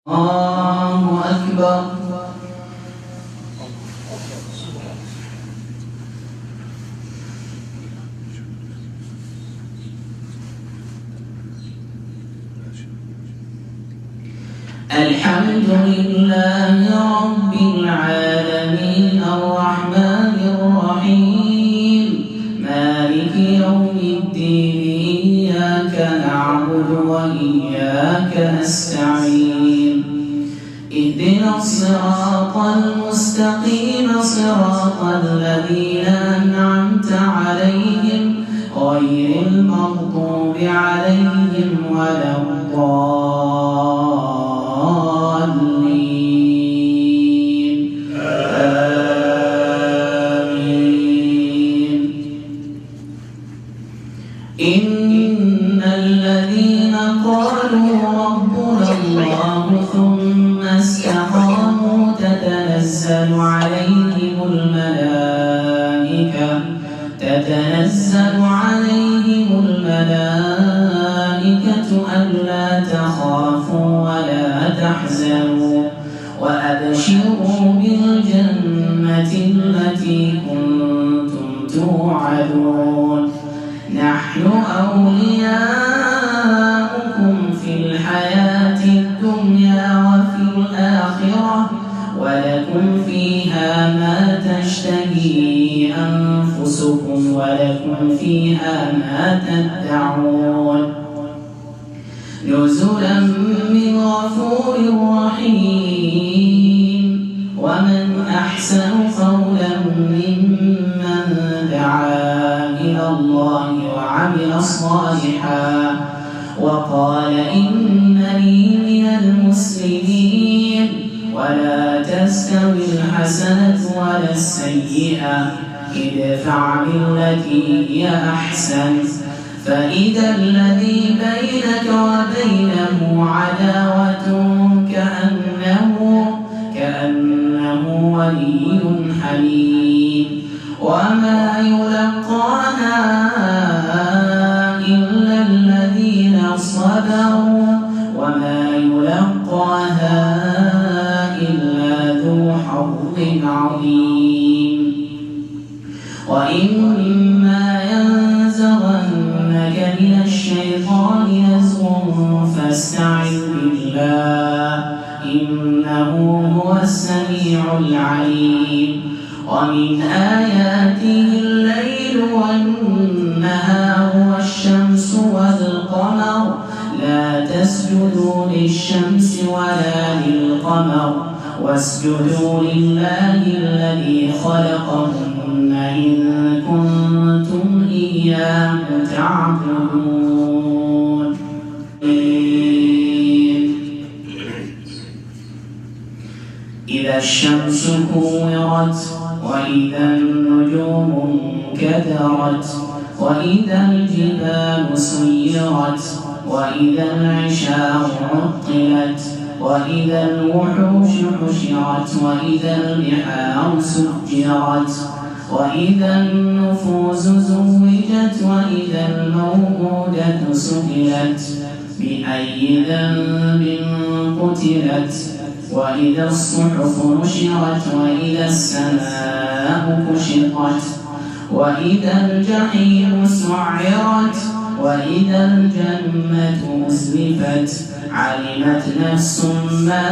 الله أكبر. الحمد لله رب العالمين الرحمن الرحيم مالك يوم الدين إياك نعبد وإياك نستعين اهدنا الصراط المستقيم صراط الذين أنعمت عليهم غير المغضوب عليهم ولا الضالين آمين. إن الذين قالوا ربنا الله ثم استقاموا تتنزل عليهم الملائكة ألا تخافوا ولا تحزنوا وأبشروا بالجنة التي كنتم توعدون نحن أولياؤكم في الحياة الدنيا وفي الآخرة ولكم فيها ما تشتهي أنفسكم ولكم فيها ما تدعون نزلا من غفور رحيم. ومن أحسن قولا ممن دعا إلى الله وعمل صالحا وقال إنني من المسلمين. ولا تستوي الحسنة ولا السيئة ادفع بالتي هي أحسن فإذا الذي بينك وبينه عداوة كأنه ولي حميم. وما يلقاها إلا الذين صبروا وما يلقاها إلا ذو حظ عظيم. وإما ينزغنك من الشيطان نزغ فاستعذ بالله إنه هو السميع العليم. ومن آياته الليل والنهار والشمس والقمر لا تسجدوا للشمس ولا للقمر واسجدوا لله الذي خلقهن إن كنتم إياه تعبدون. إذا الشمس كورت وإذا النجوم انكدرت وإذا الجبال سيرت وإذا العشار عطلت وإذا الوحوش حشرت وإذا البحار سجرت وإذا النفوس زوجت وإذا الموءودة سئلت بأي ذنب قتلت وإذا الصحف نشرت وإذا السماء كشطت وإذا الجحيم سعرت وإذا الجنة أزلفت علمت نفس ما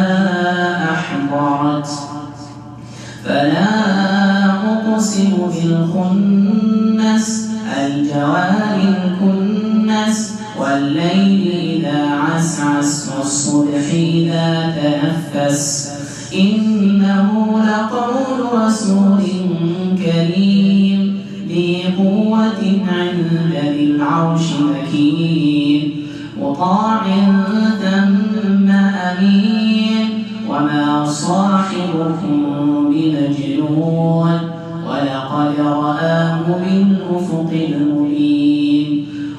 أحضرت. فلا أقسم بالخنس الجوار الكنس والليل إذا عسعس والصبح إذا تنفس إنه لقول رسول كريم ذي قوة عند ذي العرش مكين مطاع ثم أمين. وما صاحبكم بمجنون ولقد رآه بالأفق المبين.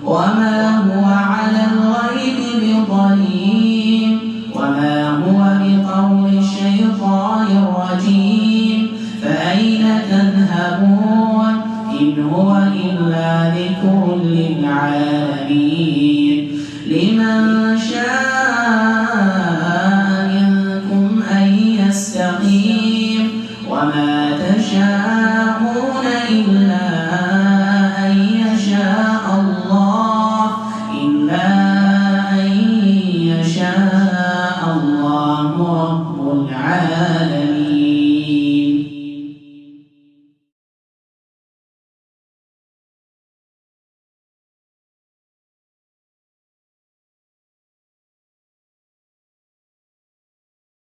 وما هو على الغيب بضنين وما هو بقول الشيطان الرجيم. فأين تذهبون إن هو إلا ذكر للعالمين لمن شاء تشاءون إلا